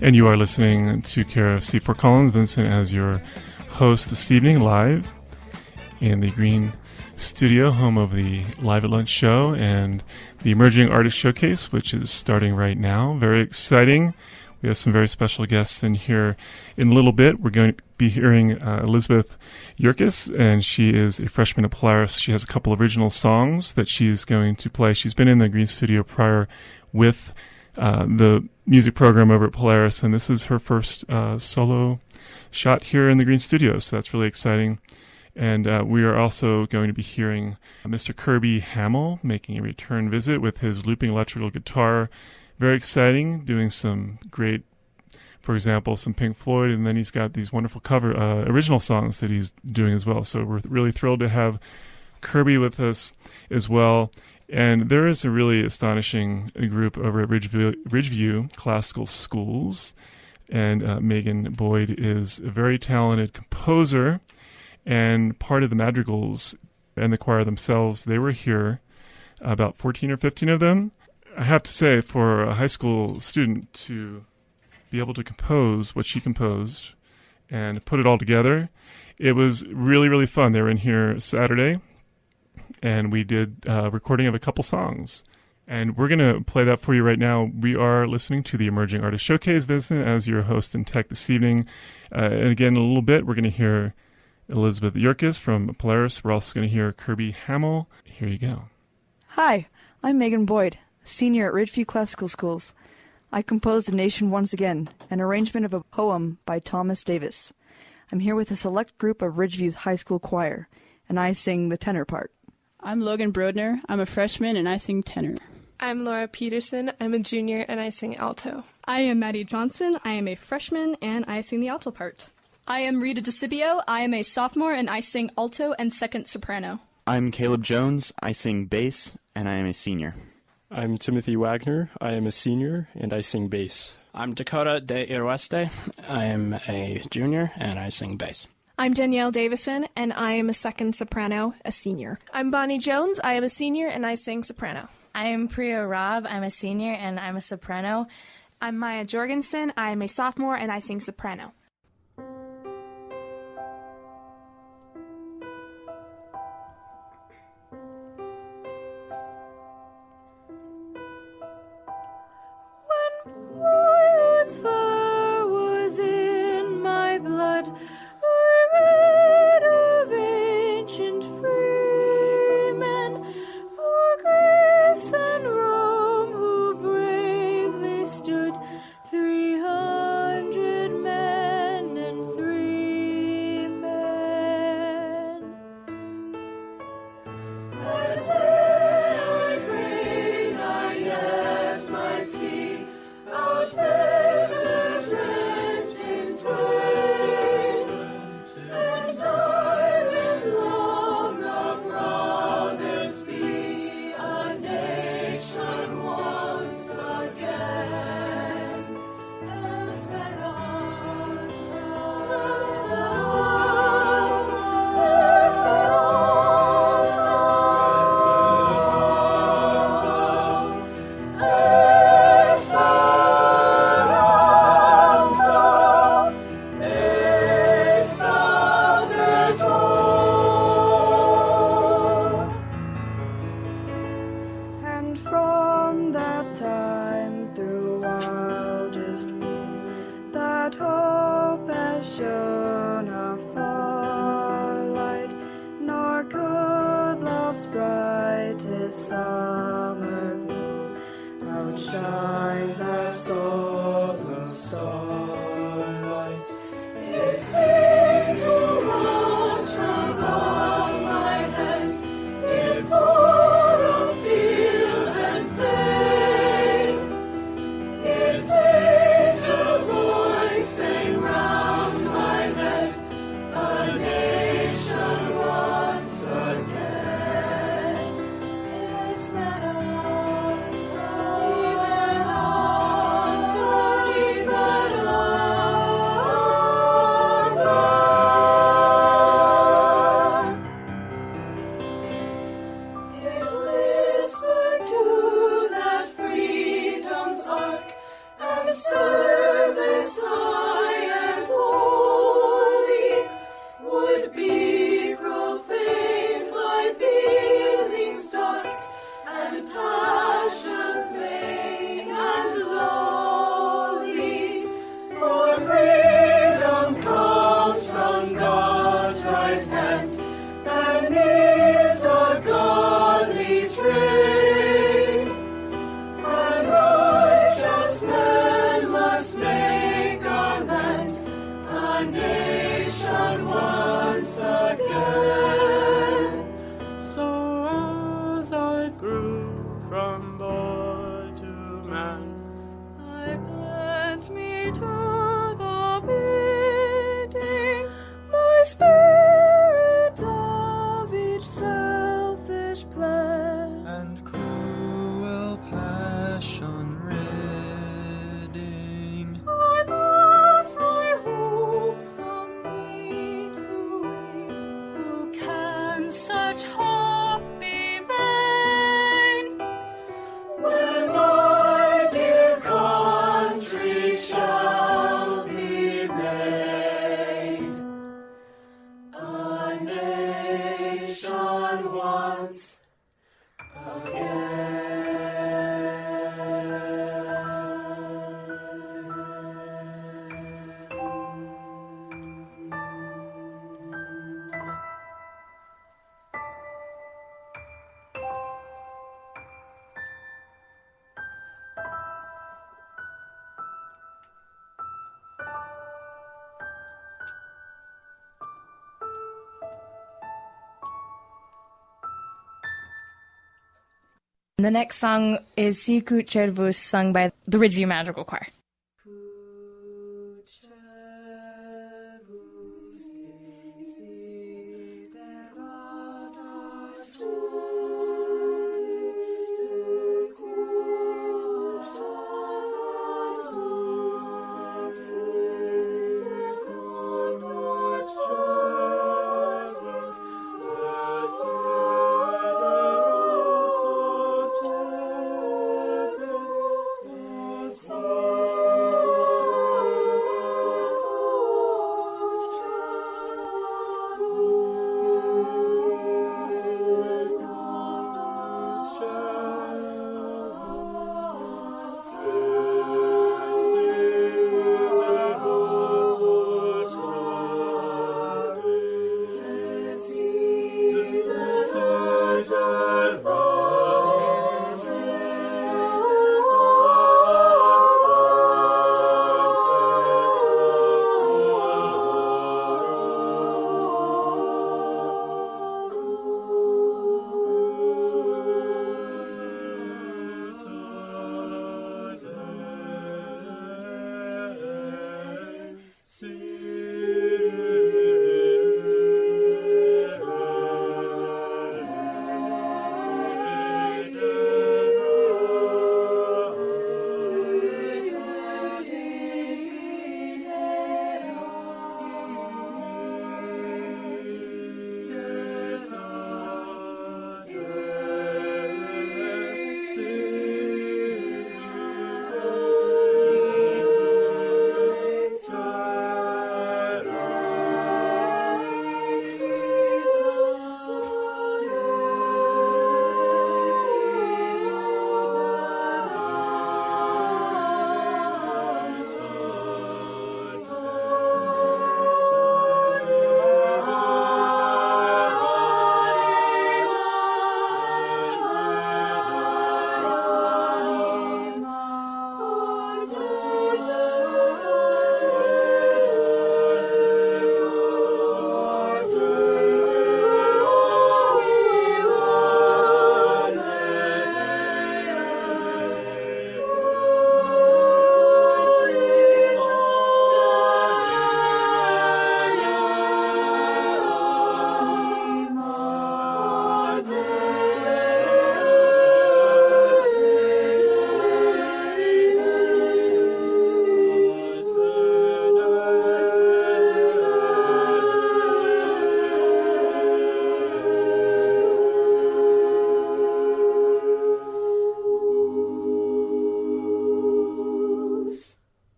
And you are listening to Care of C4 Collins, Vincent as your host this evening, live in the Green Studio, home of the Live at Lunch show and the Emerging Artist Showcase, which is starting right now. Very exciting. We have some very special guests in here in a little bit. We're going to be hearing Elizabeth Yerkes, and she is a freshman at Polaris. She has a couple original songs that she's going to play. She's been in the Green Studio prior with the music program over at Polaris, and this is her first solo shot here in the Green Studio, so that's really exciting. And we are also going to be hearing Mr. Kirby Hamill making a return visit with his looping electrical guitar. Very exciting, doing some great, for example, some Pink Floyd, and then he's got these wonderful cover original songs that he's doing as well. So we're really thrilled to have Kirby with us as well. And there is a really astonishing group over at Ridgeview Classical Schools. And Megan Boyd is a very talented composer and part of the madrigals and the choir themselves. They were here, about 14 or 15 of them. I have to say, for a high school student to be able to compose what she composed and put it all together, it was really, really fun. They were in here Saturday, and we did a recording of a couple songs. And we're going to play that for you right now. We are listening to the Emerging Artist Showcase, Vincent, as your host in tech this evening. And again, in a little bit, we're going to hear Elizabeth Yerkes from Polaris. We're also going to hear Kirby Hamill. Here you go. Hi, I'm Megan Boyd, senior at Ridgeview Classical Schools. I composed A Nation Once Again, an arrangement of a poem by Thomas Davis. I'm here with a select group of Ridgeview's high school choir, and I sing the tenor part. I'm Logan Brodner. I'm a freshman, and I sing tenor. I'm Laura Peterson. I'm a junior, and I sing alto. I am Maddie Johnson. I am a freshman, and I sing the alto part. I am Rita DeCibio. I am a sophomore, and I sing alto and second soprano. I'm Caleb Jones. I sing bass, and I am a senior. I'm Timothy Wagner. I am a senior, and I sing bass. I'm Dakota de Iroeste. I am a junior, and I sing bass. I'm Danielle Davison, and I am a second soprano, a senior. I'm Bonnie Jones. I am a senior, and I sing soprano. I am Priya Rob. I'm a senior, and I'm a soprano. I'm Maya Jorgensen. I am a sophomore, and I sing soprano. Boyhood's fire was in my blood. I read of ancient freemen for Greece and Rome who bravely stood, 300 men and 3 men. And when I prayed, I yet might see out victors rent in twain, and I live long a brothers be, a nation once again. Esperanza, Esperanza, And from that time through wildest woe, that hope has shone a far light, nor could love's brightest summer glow outshine that solemn starlight. It seemed to watch above my head, in forum, field, and fane. Its angel voice sang round my head, a nation once again. Esperanza, Esperanza. The next song is Sicut Cervus, sung by the Ridgeview Madrigal Choir.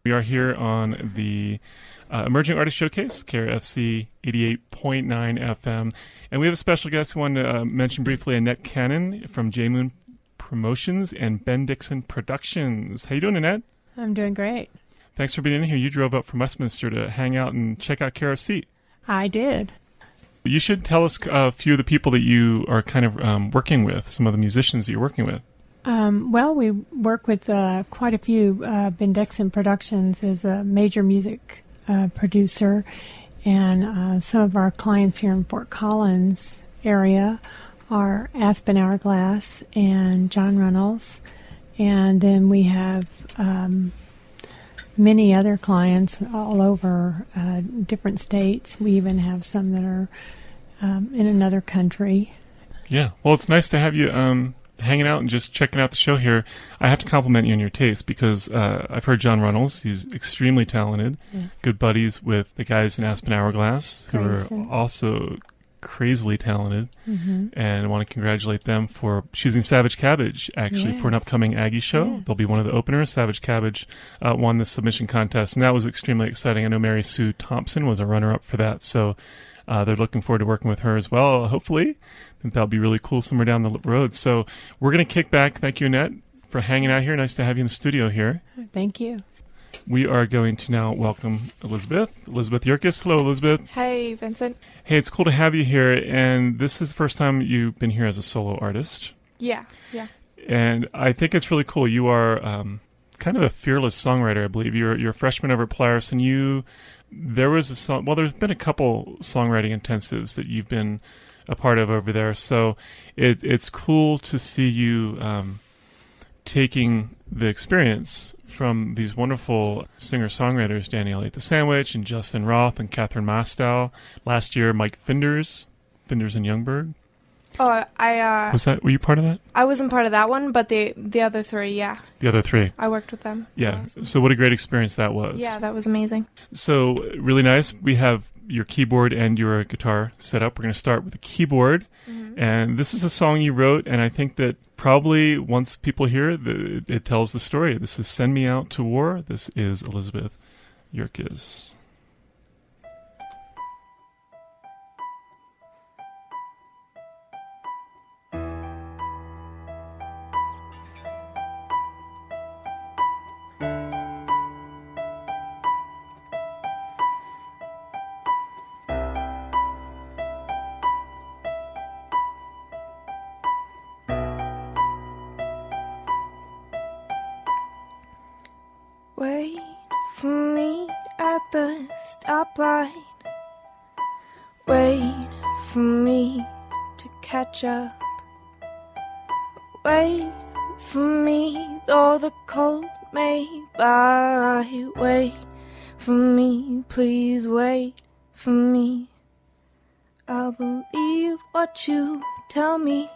We are here on the Emerging Artist Showcase, KRFC 88.9 FM. And we have a special guest we wanted to mention briefly, Annette Cannon from J Moon Promotions and Ben Dixon Productions. How you doing, Annette? I'm doing great. Thanks for being in here. You drove up from Westminster to hang out and check out KRFC. I did. You should tell us a few of the people that you are kind of working with, some of the musicians that you're working with. Well, we work with quite a few. Ben Dixon Productions is a major music producer, and some of our clients here in Fort Collins area are Aspen Hourglass and John Reynolds, and then we have many other clients all over different states. We even have some that are in another country. Yeah, well, it's nice to have you hanging out and just checking out the show here. I have to compliment you on your taste because I've heard John Reynolds. He's extremely talented. Yes. Good buddies with the guys in Aspen Hourglass, who are also crazily talented. Mm-hmm. And I want to congratulate them for choosing Savage Cabbage, actually, for an upcoming Aggie show. Yes. They'll be one of the openers. Savage Cabbage won the submission contest, and that was extremely exciting. I know Mary Sue Thompson was a runner-up for that, so they're looking forward to working with her as well, hopefully. I think that'll be really cool somewhere down the road. So we're going to kick back. Thank you, Annette, for hanging out here. Nice to have you in the studio here. Thank you. We are going to now welcome Elizabeth Yerkes. Hello, Elizabeth. Hey, Vincent. Hey, it's cool to have you here. And this is the first time you've been here as a solo artist. Yeah. And I think it's really cool. You are kind of a fearless songwriter, I believe. You're a freshman over at Polaris, and there was a song. Well, there's been a couple songwriting intensives that you've been a part of over there. So it's cool to see you taking the experience from these wonderful singer-songwriters, Danielle Ate the Sandwich and Justin Roth and Catherine Mastow. Last year, Mike Finders and Youngberg. Oh, Were you part of that? I wasn't part of that one, but the other three, yeah. The other three. I worked with them. Yeah. Awesome. So what a great experience that was. Yeah, that was amazing. So really nice. We have your keyboard and your guitar set up. We're going to start with the keyboard. Mm-hmm. And this is a song you wrote, and I think that probably once people hear it, it tells the story. This is Send Me Out to War. This is Elizabeth Yerkes. Wait for me at the stoplight. Wait for me to catch up. Wait for me, though the cold may buy. Wait for me, please wait for me. I'll believe what you tell me.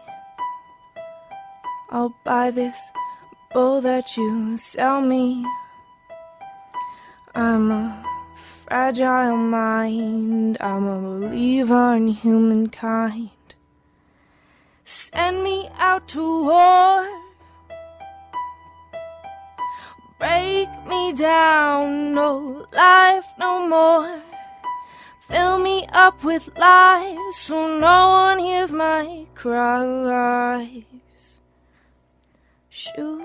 I'll buy this bow that you sell me. I'm a fragile mind, I'm a believer in humankind. Send me out to war. Break me down, no life no more. Fill me up with lies so no one hears my cries. Shoot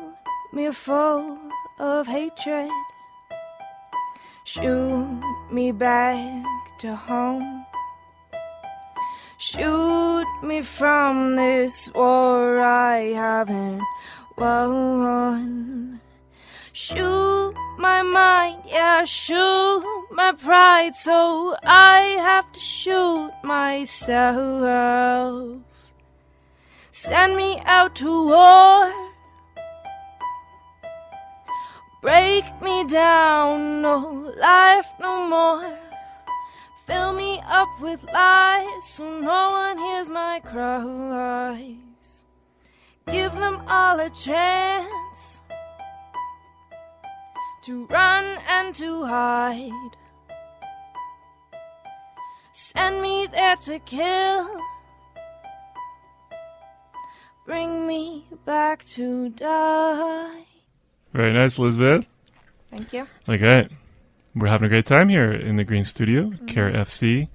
me full of hatred. Shoot me back to home. Shoot me from this war I haven't won. Shoot my mind, yeah, shoot my pride, so I have to shoot myself. Send me out to war. Break me down, no life no more. Fill me up with lies so no one hears my cries. Give them all a chance to run and to hide. Send me there to kill. Bring me back to die. Very nice, Elizabeth. Thank you. Okay. We're having a great time here in the Green Studio, KRFC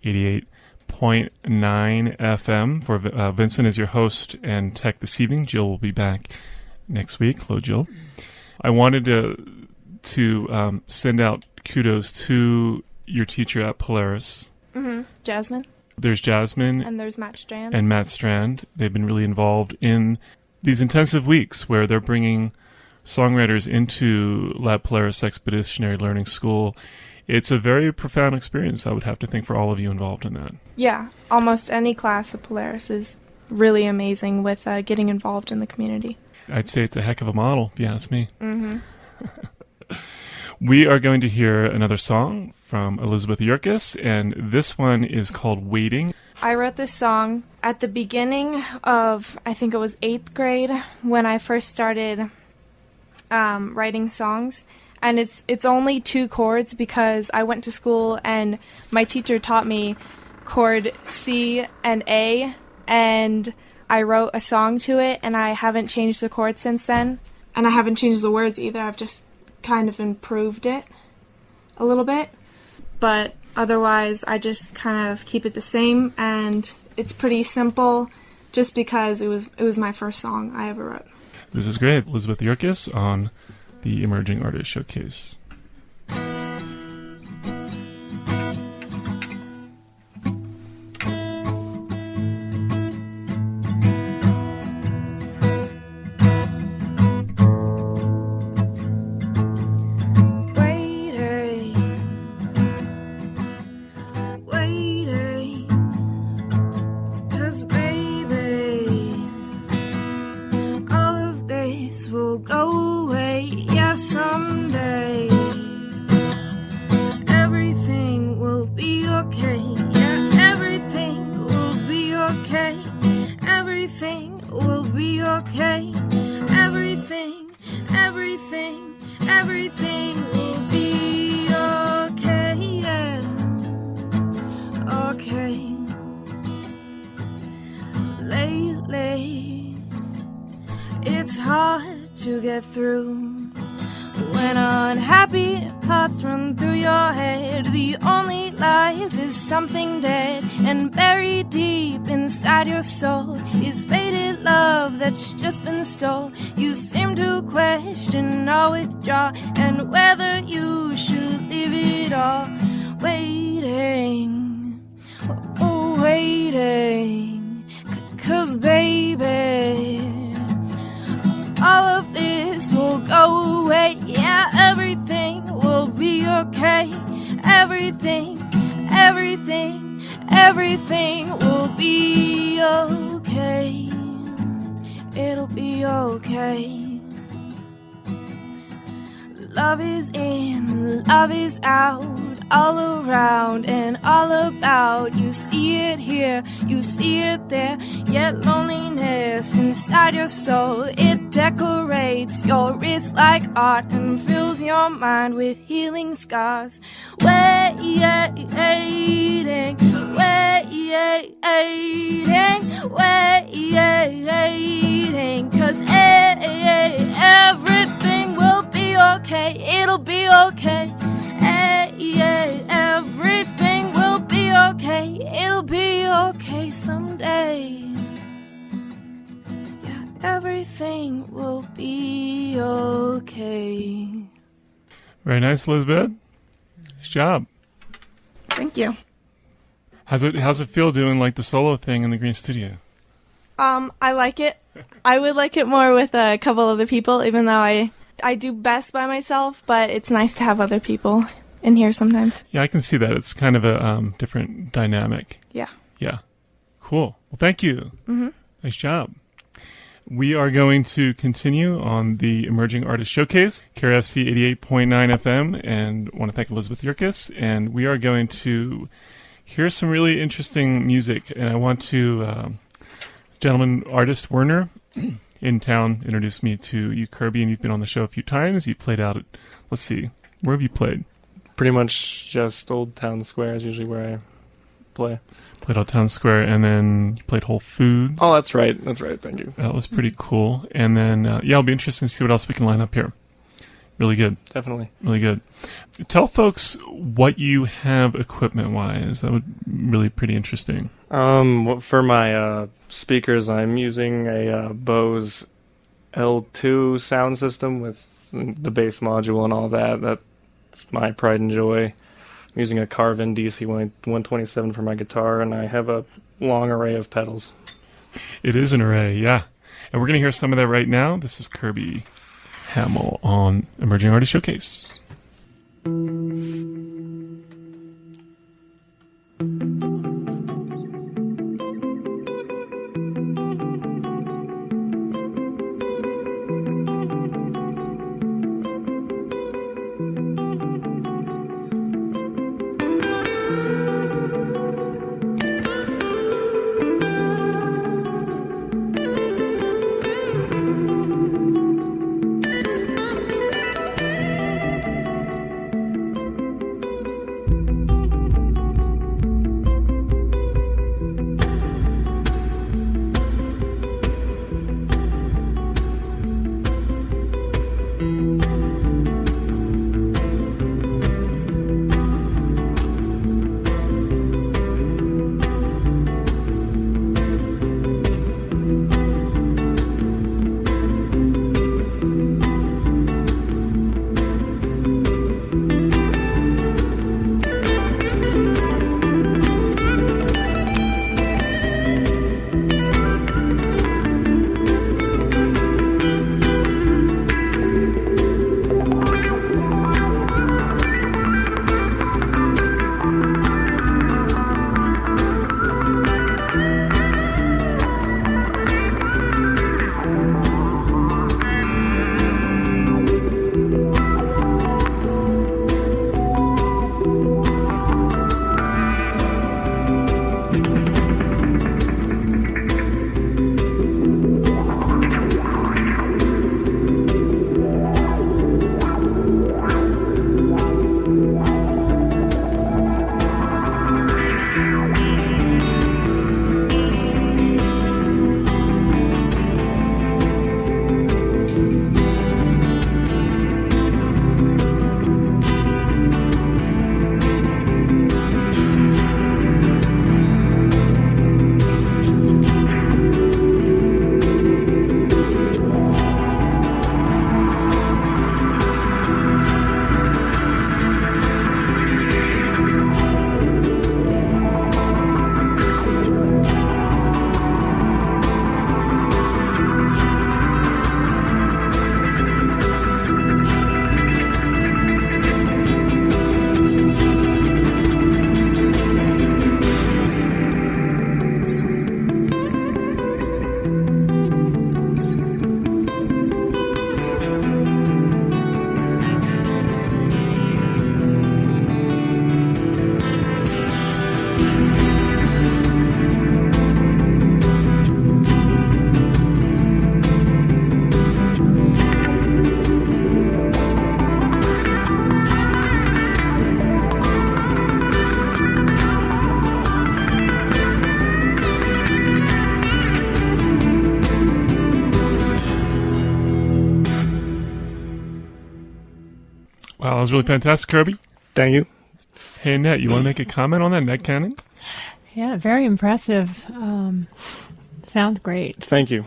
88.9 FM. For Vincent is your host and tech this evening. Jill will be back next week. Hello, Jill. I wanted to send out kudos to your teacher at Polaris. Mm-hmm. Jasmine. There's Jasmine. And there's Matt Strand. And Matt Strand. They've been really involved in these intensive weeks where they're bringing songwriters into Lab Polaris Expeditionary Learning School. It's a very profound experience, I would have to think, for all of you involved in that. Yeah, almost any class of Polaris is really amazing with getting involved in the community. I'd say it's a heck of a model, if you ask me. Mm-hmm. We are going to hear another song from Elizabeth Yerkes, and this one is called Waiting. I wrote this song at the beginning of, I think it was 8th grade, when I first started writing songs, and it's only 2 chords because I went to school and my teacher taught me chord C and A, and I wrote a song to it, and I haven't changed the chords since then, and I haven't changed the words either. I've just kind of improved it a little bit, but otherwise I just kind of keep it the same, and it's pretty simple just because it was my first song I ever wrote. This is great. Elizabeth Yerkes on the Emerging Artist Showcase. this will go away, yeah, someday. Everything will be okay, yeah, everything will be okay. Everything will be okay. Everything, everything, everything will be okay, yeah. Okay. Lately, it's hard to get through. When unhappy thoughts run through your head, the only life is something dead. And buried deep inside your soul is faded love that's just been stole. You seem to question or withdraw, and whether you should leave it all. Waiting, oh, waiting, 'cause baby, all of this will go away, yeah, everything will be okay. Everything, everything, everything will be okay. It'll be okay. Love is in, love is out, all around and all about. You see it here, you see it there, yet loneliness inside your soul, it decorates your wrist like art and fills your mind with healing scars. Waiting, waiting, waiting, 'cause everything will be okay, it'll be okay. Everything will be okay, it'll be okay someday. Yeah, everything will be okay. Very nice, Elizabeth. Nice job. Thank you. How's it feel doing like the solo thing in the Green Studio? I like it. I would like it more with a couple other people, even though I do best by myself, but it's nice to have other people in here sometimes. Yeah, I can see that. It's kind of a different dynamic. Yeah. Yeah. Cool. Well, thank you. Mm-hmm. Nice job. We are going to continue on the Emerging Artist Showcase, KRFC 88.9 FM, and want to thank Elizabeth Yerkes. And we are going to hear some really interesting music. And I want to, gentleman artist Werner in town introduced me to you, Kirby, and you've been on the show a few times. You played out at, let's see, where have you played? Pretty much just Old Town Square is usually where I play. Played Old Town Square, and then you played Whole Foods. Oh, that's right. Thank you. That was pretty cool. And then, it'll be interesting to see what else we can line up here. Really good. Definitely. Really good. Tell folks what you have equipment-wise. That would really pretty interesting. For my speakers, I'm using a Bose L2 sound system with the bass module and all that. That's my pride and joy. I'm using a Carvin DC 127 for my guitar, and I have a long array of pedals. It is an array, yeah. And we're going to hear some of that right now. This is Kirby Hamill on Emerging Artist Showcase. Wow, that was really fantastic, Kirby. Thank you. Hey, Annette, you want to make a comment on that neck cannon? Yeah, very impressive. Sounds great. Thank you.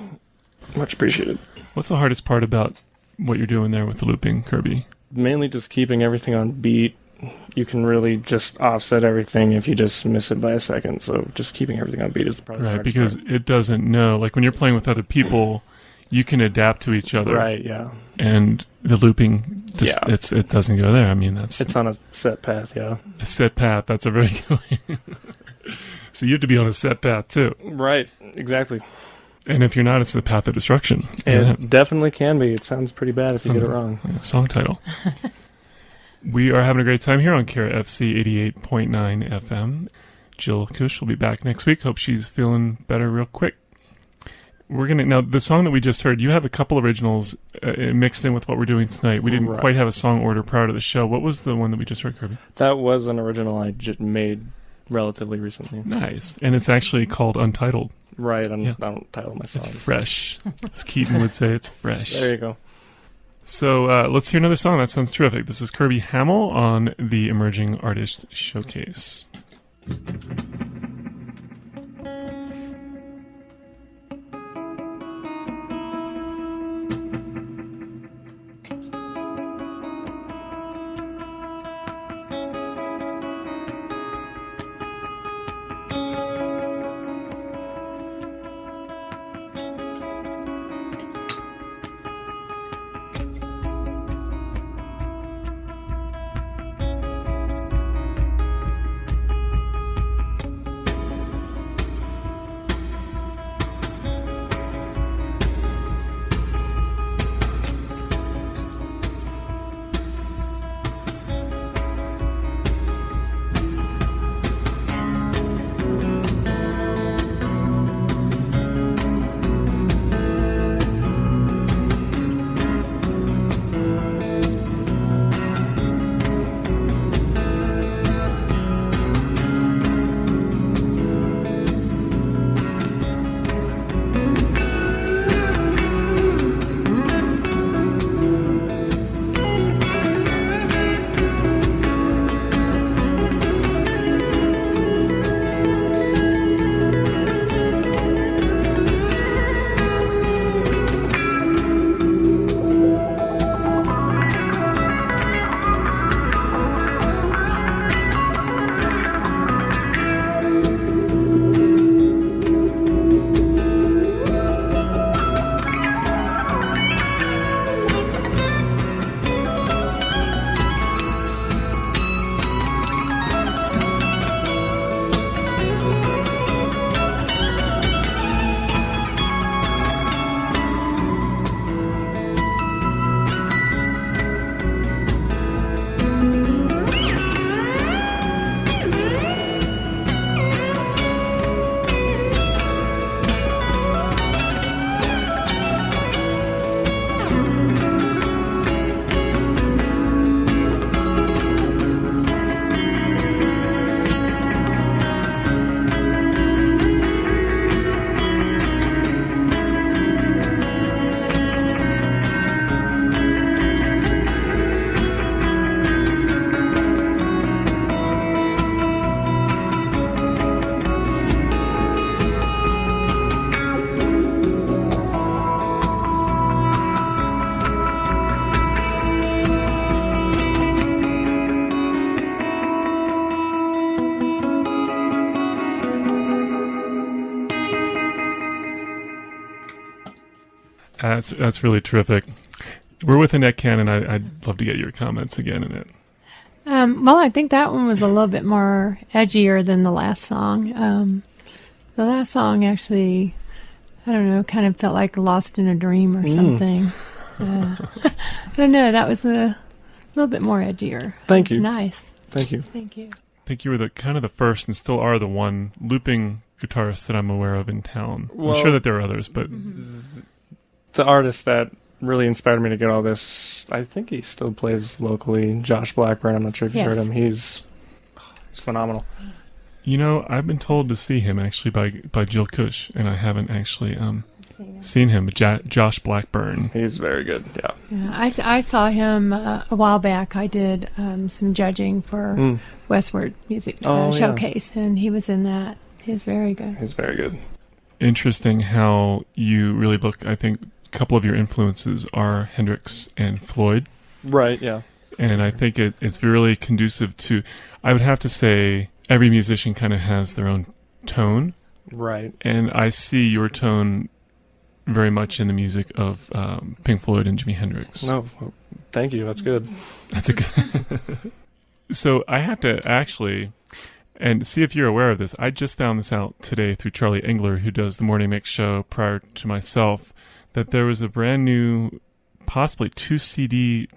Much appreciated. What's the hardest part about what you're doing there with the looping, Kirby? Mainly just keeping everything on beat. You can really just offset everything if you just miss it by a second. So just keeping everything on beat is probably the Right, hardest because part. it doesn't know. Like when you're playing with other people, you can adapt to each other. Right, yeah. And the looping, just, it doesn't go there. I mean, it's on a set path, yeah. A set path, that's a very good way. So you have to be on a set path, too. Right, exactly. And if you're not, it's the path of destruction. It definitely can be. It sounds pretty bad if you get it wrong. Song title. We are having a great time here on Kara FC 88.9 FM. Jill Kush will be back next week. Hope she's feeling better real quick. Now the song that we just heard, you have a couple originals mixed in with what we're doing tonight. We didn't quite have a song order prior to the show. What was the one that we just heard, Kirby? That was an original I just made relatively recently. Nice. And it's actually called Untitled. Right, I don't title my songs. It's fresh. As Keaton would say, it's fresh. There you go. So let's hear another song. That sounds terrific. This is Kirby Hamill on the Emerging Artist Showcase. That's really terrific. We're with Annette Cannon. I'd love to get your comments again, Annette. Well, I think that one was a little bit more edgier than the last song. The last song actually, I don't know, kind of felt like Lost in a Dream or something. I don't know, that was a little bit more edgier. Thank you. Nice. Thank you. Thank you. I think you were the kind of the first and still are the one looping guitarist that I'm aware of in town. Well, I'm sure that there are others, but the artist that really inspired me to get all this, I think he still plays locally, Josh Blackburn. I'm not sure if you heard him. He's phenomenal. You know, I've been told to see him actually by Jill Kush, and I haven't actually seen him. Josh Blackburn. He's very good. Yeah. I saw him a while back. I did some judging for Westward Music Showcase, and he was in that. He's very good. He's very good. Interesting how you really look. I think a couple of your influences are Hendrix and Floyd. Right. Yeah. And I think it's really conducive to. I would have to say every musician kind of has their own tone. Right. And I see your tone very much in the music of Pink Floyd and Jimi Hendrix. No, well, thank you. That's good. That's a good. So I have to actually, and see if you're aware of this. I just found this out today through Charlie Engler, who does the Morning Mix show prior to myself, that there was a brand new, possibly 2 CD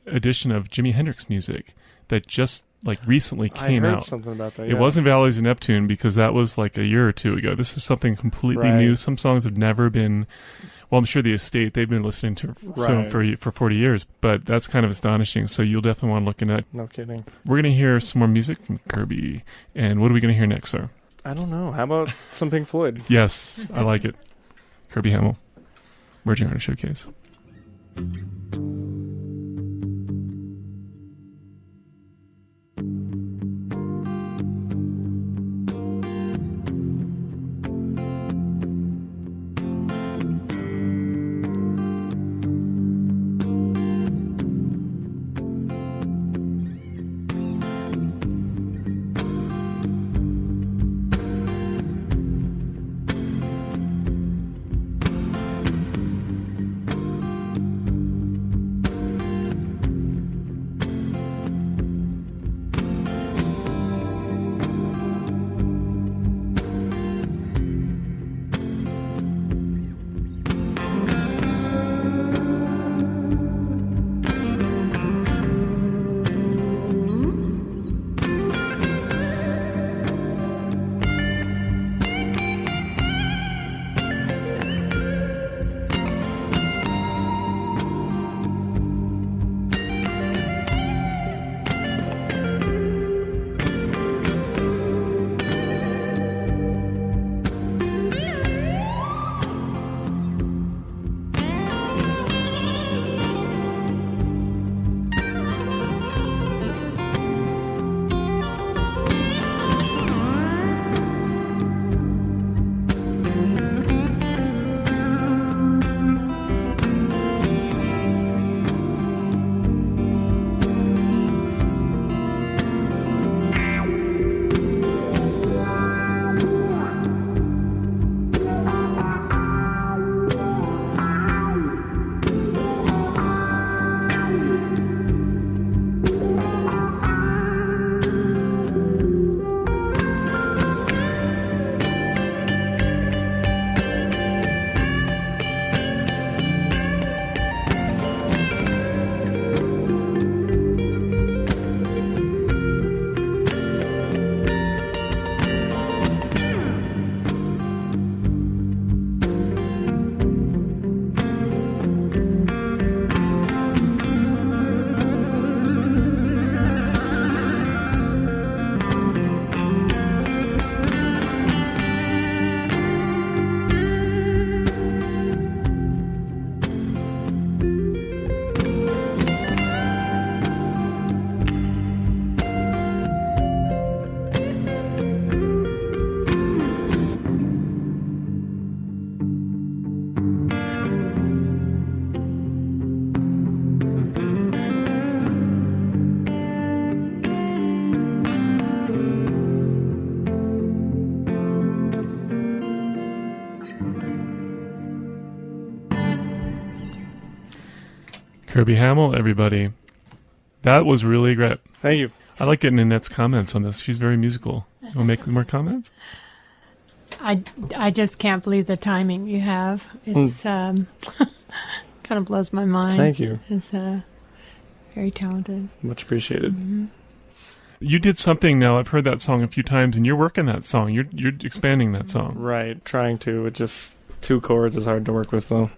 edition of Jimi Hendrix music that just recently came out. I heard something about that. It wasn't Valleys of Neptune because that was like a year or two ago. This is something completely new. Some songs have never been. Well, I'm sure the estate, they've been listening to for 40 years, but that's kind of astonishing. So you'll definitely want to look into that. No kidding. We're going to hear some more music from Kirby. And what are we going to hear next, sir? I don't know. How about some Pink Floyd? Yes, I like it. Kirby Hamill, Emerging Artist Showcase. Kirby Hamill, everybody. That was really great. Thank you. I like getting Annette's comments on this. She's very musical. You want to make more comments? I just can't believe the timing you have. It's kind of blows my mind. Thank you. It's very talented. Much appreciated. Mm-hmm. You did something now. I've heard that song a few times, and you're working that song. You're expanding that song. Right. Trying to. It just 2 chords is hard to work with, though.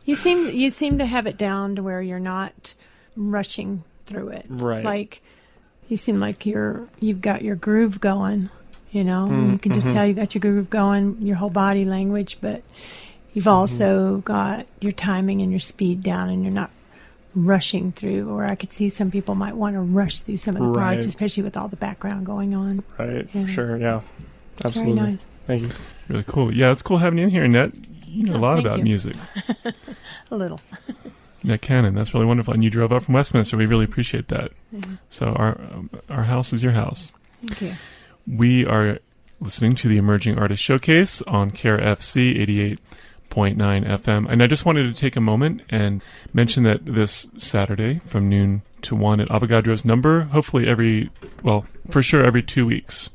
You seem to have it down to where you're not rushing through it. Right. Like you seem like you've got your groove going, You know, you can just tell you got your groove going, your whole body language, but you've also got your timing and your speed down, and you're not rushing through. Or I could see some people might want to rush through some of the parts, especially with all the background going on. Right, for sure, yeah. It's Absolutely. very nice. Thank you. Really cool. Yeah, it's cool having you in here, Annette. You know a lot thank about you. music. A little. Annette Cannon, that's really wonderful. And you drove up from Westminster. We really appreciate that. So our house is your house. Thank you. We are listening to the Emerging Artist Showcase on KRFC 88.9 FM. And I just wanted to take a moment and mention that this Saturday from noon to 1 at Avogadro's Number, hopefully for sure every 2 weeks.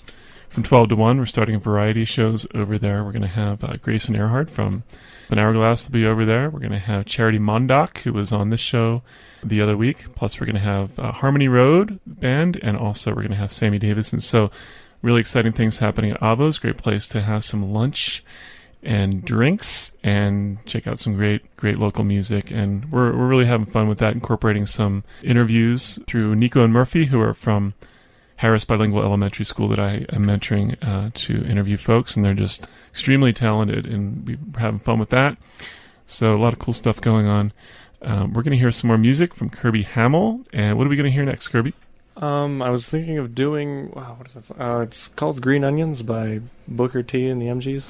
From 12 to 1, we're starting variety shows over there. We're going to have Grayson Earhart from An Hourglass will be over there. We're going to have Charity Mondock, who was on this show the other week. Plus, we're going to have Harmony Road Band, and also we're going to have Sammy Davis. And so really exciting things happening at Avo's. Great place to have some lunch and drinks and check out some great local music. And we're really having fun with that, incorporating some interviews through Nico and Murphy, who are from Harris Bilingual Elementary School that I am mentoring to interview folks, and they're just extremely talented, and we're having fun with that. So a lot of cool stuff going on. We're going to hear some more music from Kirby Hamill. And what are we going to hear next, Kirby? I was thinking of doing, what is that? It's called Green Onions by Booker T and the MGs.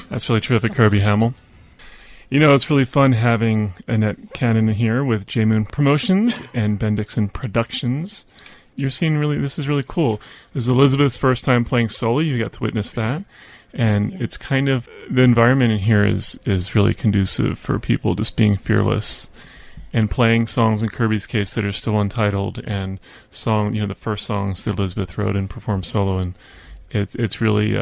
That's really terrific, Kirby Hamill. You know, it's really fun having Annette Cannon here with J Moon Promotions and Ben Dixon Productions. You're seeing this is really cool. This is Elizabeth's first time playing solo. You got to witness that. And it's kind of, the environment in here is really conducive for people just being fearless and playing songs, in Kirby's case, that are still untitled, and the first songs that Elizabeth wrote and performed solo. And it's really,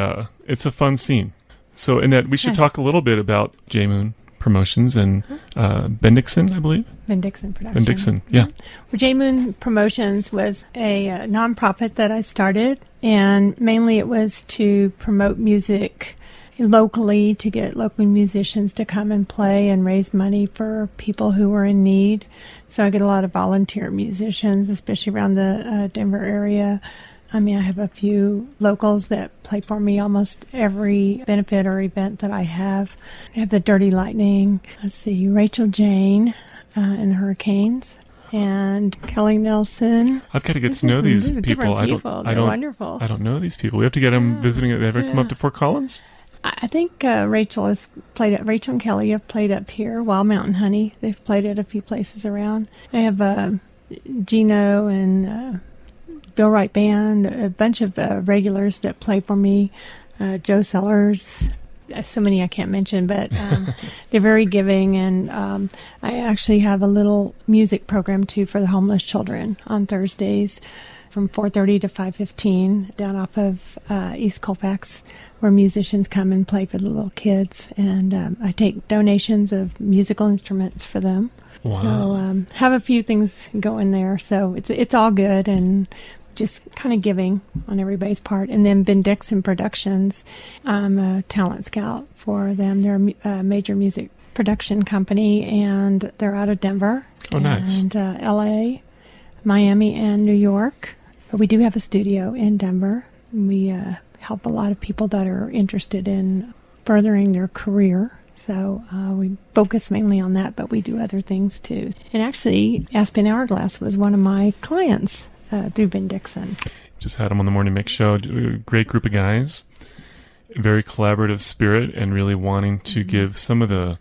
it's a fun scene. So, Annette, we should talk a little bit about J Moon Promotions and Ben Dixon, I believe. Ben Dixon Productions. Ben Dixon, yeah. Well, J Moon Promotions was a nonprofit that I started, and mainly it was to promote music locally, to get local musicians to come and play and raise money for people who were in need. So I get a lot of volunteer musicians, especially around the Denver area. I mean, I have a few locals that play for me almost every benefit or event that I have. I have the Dirty Lightning. Let's see, Rachel Jane and the Hurricanes, and Kelly Nelson. I've got to get to know these people. They're wonderful. I don't know these people. We have to get them visiting. They ever come up to Fort Collins? I think Rachel and Kelly have played up here. Wild Mountain Honey. They've played at a few places around. I have Gino and Bill Wright Band, a bunch of regulars that play for me, Joe Sellers, so many I can't mention, but they're very giving. And I actually have a little music program, too, for the homeless children on Thursdays from 4:30 to 5:15 down off of East Colfax, where musicians come and play for the little kids. And I take donations of musical instruments for them. Wow. So have a few things going there. So it's all good, and just kind of giving on everybody's part. And then Ben Dixon Productions, I'm a talent scout for them. They're a major music production company, and they're out of Denver. Oh, nice. And LA, Miami, and New York. But we do have a studio in Denver. We help a lot of people that are interested in furthering their career. So we focus mainly on that, but we do other things too. And actually, Aspen Hourglass was one of my clients through Ben Dixon. Just had him on the Morning Mix show. Great group of guys. Very collaborative spirit, and really wanting to give some of the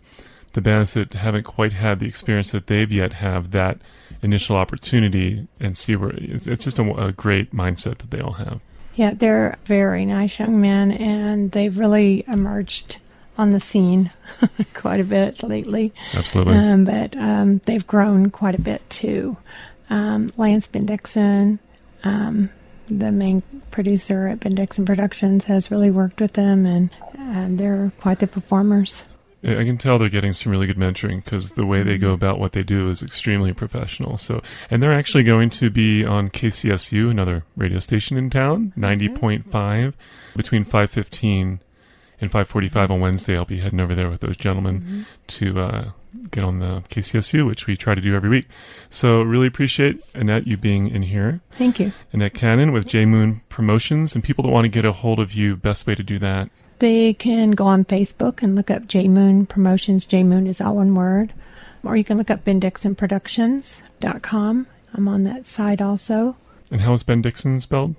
bands that haven't quite had the experience that they've yet have that initial opportunity, and see where it's just a great mindset that they all have. Yeah, they're very nice young men, and they've really emerged on the scene quite a bit lately. Absolutely. But they've grown quite a bit too. Lance Ben Dixon, the main producer at Ben Dixon Productions, has really worked with them, and they're quite the performers. I can tell they're getting some really good mentoring, because the way they go about what they do is extremely professional. So, and they're actually going to be on KCSU, another radio station in town, 90.5, between 5:15 and 5:45 on Wednesday. I'll be heading over there with those gentlemen to get on the KCSU, which we try to do every week. So really appreciate, Annette, you being in here. Thank you. Annette Cannon with J Moon Promotions. And people that want to get a hold of you, best way to do that? They can go on Facebook and look up J Moon Promotions. J Moon is all one word. Or you can look up BenDixonProductions.com. I'm on that site also. And how is Ben Dixon spelled?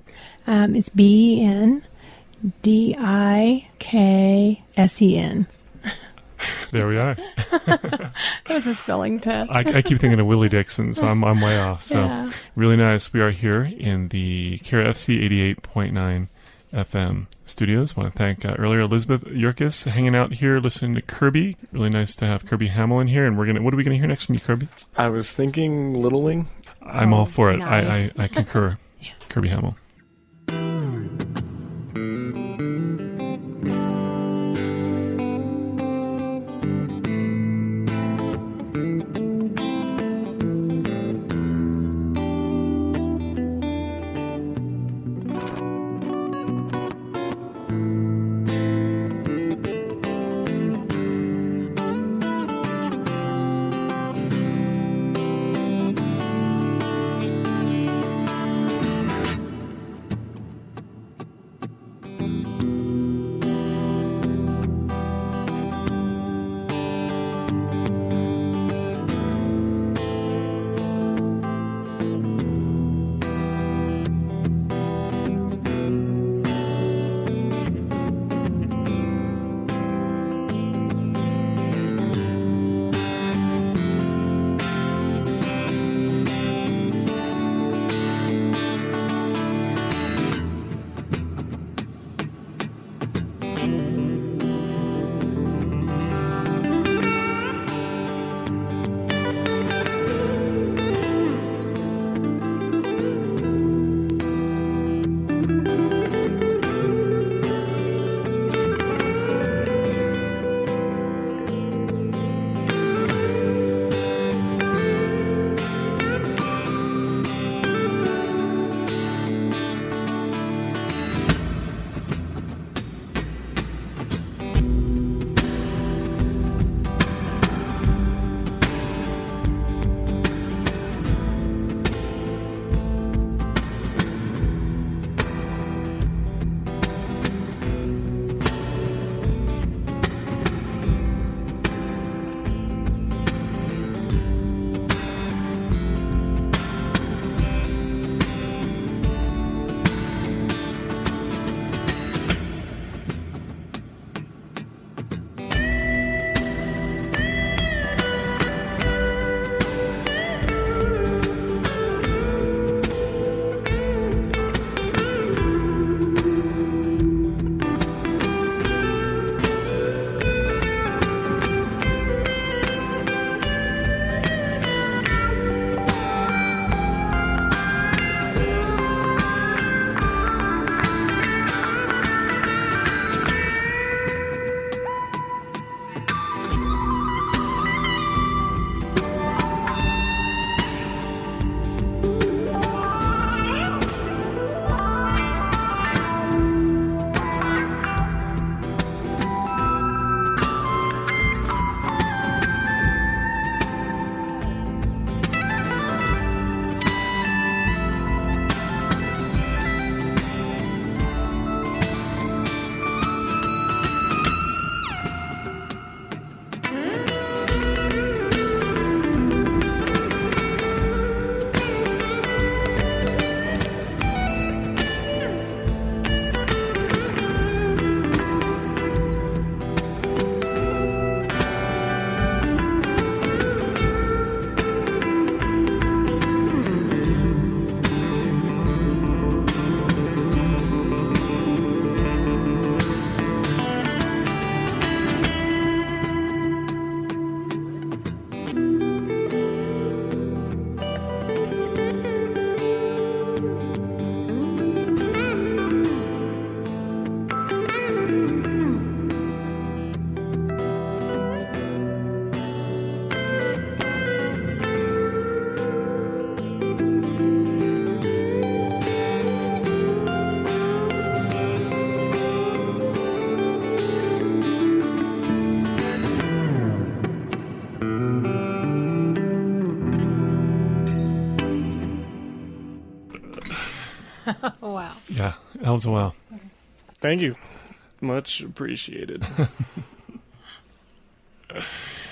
It's BenDixen. There we are. That was a spelling test. I keep thinking of Willie Dixon, so I'm way off. So yeah. Really nice. We are here in the KRFC 88.9 FM studios. I want to thank earlier Elizabeth Yerkes hanging out here listening to Kirby. Really nice to have Kirby Hamill in here. And what are we going to hear next from you, Kirby? I was thinking Little Wing. I'm all for it. Nice. I concur. Yes. Kirby Hamill. hell of a while. Thank you. Much appreciated.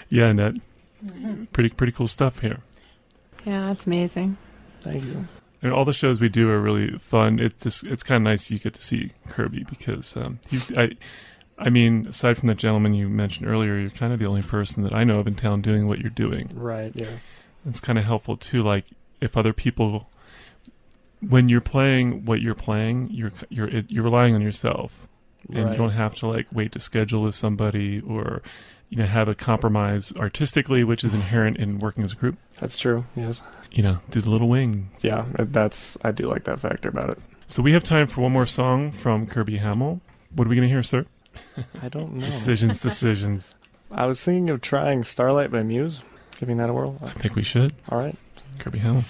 Yeah, Annette. Pretty cool stuff here. Yeah, that's amazing. Thank you. And all the shows we do are really fun. It's kind of nice you get to see Kirby because I mean, aside from the gentleman you mentioned earlier, you're kind of the only person that I know of in town doing what you're doing. Right. Yeah. It's kind of helpful too. Like if other people, when you're playing what you're playing, you're relying on yourself, and you don't have to like wait to schedule with somebody or have a compromise artistically, which is inherent in working as a group. That's true. Yes. Do the little wing. Yeah, I do like that factor about it. So we have time for one more song from Kirby Hamill. What are we going to hear, sir? I don't know. Decisions. I was thinking of trying Starlight by Muse, giving that a whirl. I think we should. All right. Kirby Hamill.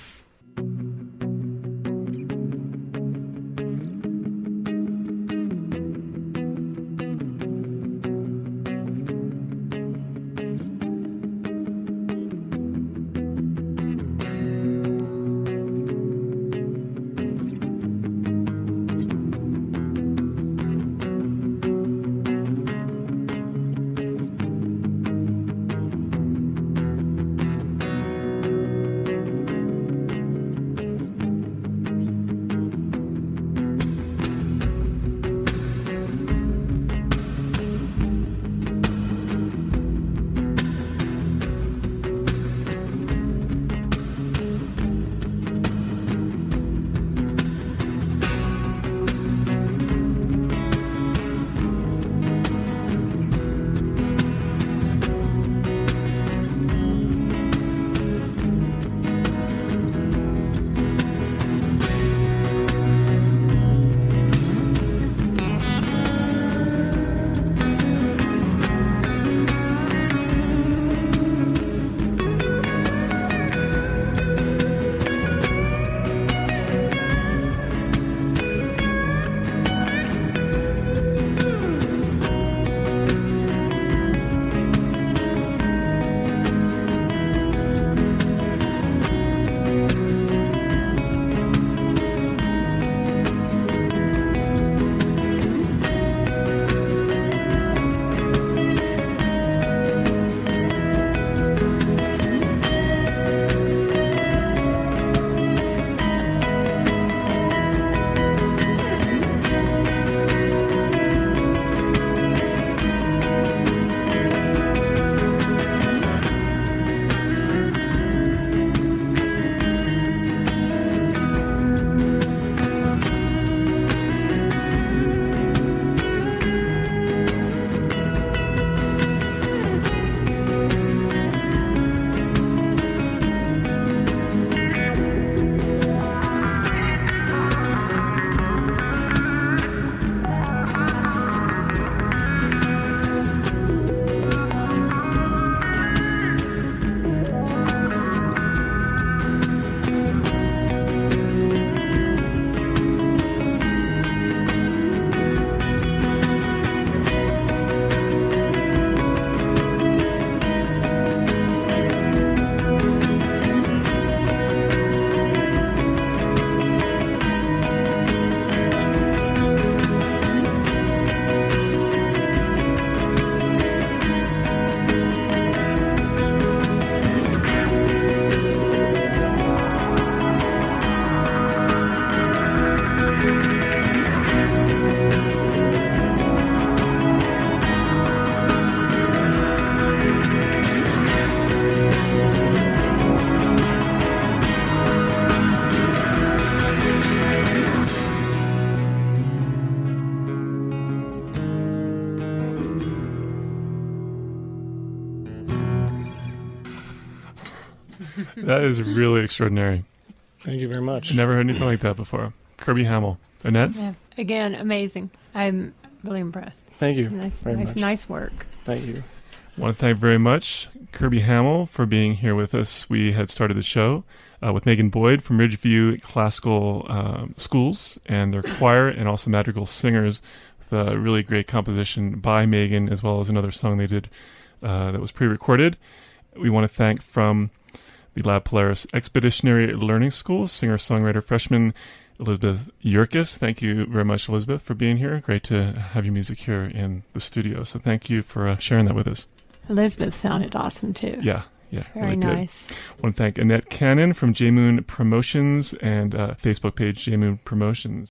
That is really extraordinary. Thank you very much. Never heard anything like that before. Kirby Hamill. Annette? Yeah. Again, amazing. I'm really impressed. Thank you. Nice work. Thank you. I want to thank very much Kirby Hamill for being here with us. We had started the show with Megan Boyd from Ridgeview Classical Schools and their choir and also Madrigal Singers with a really great composition by Megan as well as another song they did that was pre-recorded. We want to thank from the Polaris Expeditionary Learning School, singer-songwriter freshman Elizabeth Yerkes. Thank you very much, Elizabeth, for being here. Great to have your music here in the studio. So thank you for sharing that with us. Elizabeth sounded awesome, too. Yeah, very really nice. Did. I want to thank Annette Cannon from J-Moon Promotions and Facebook page J-Moon Promotions.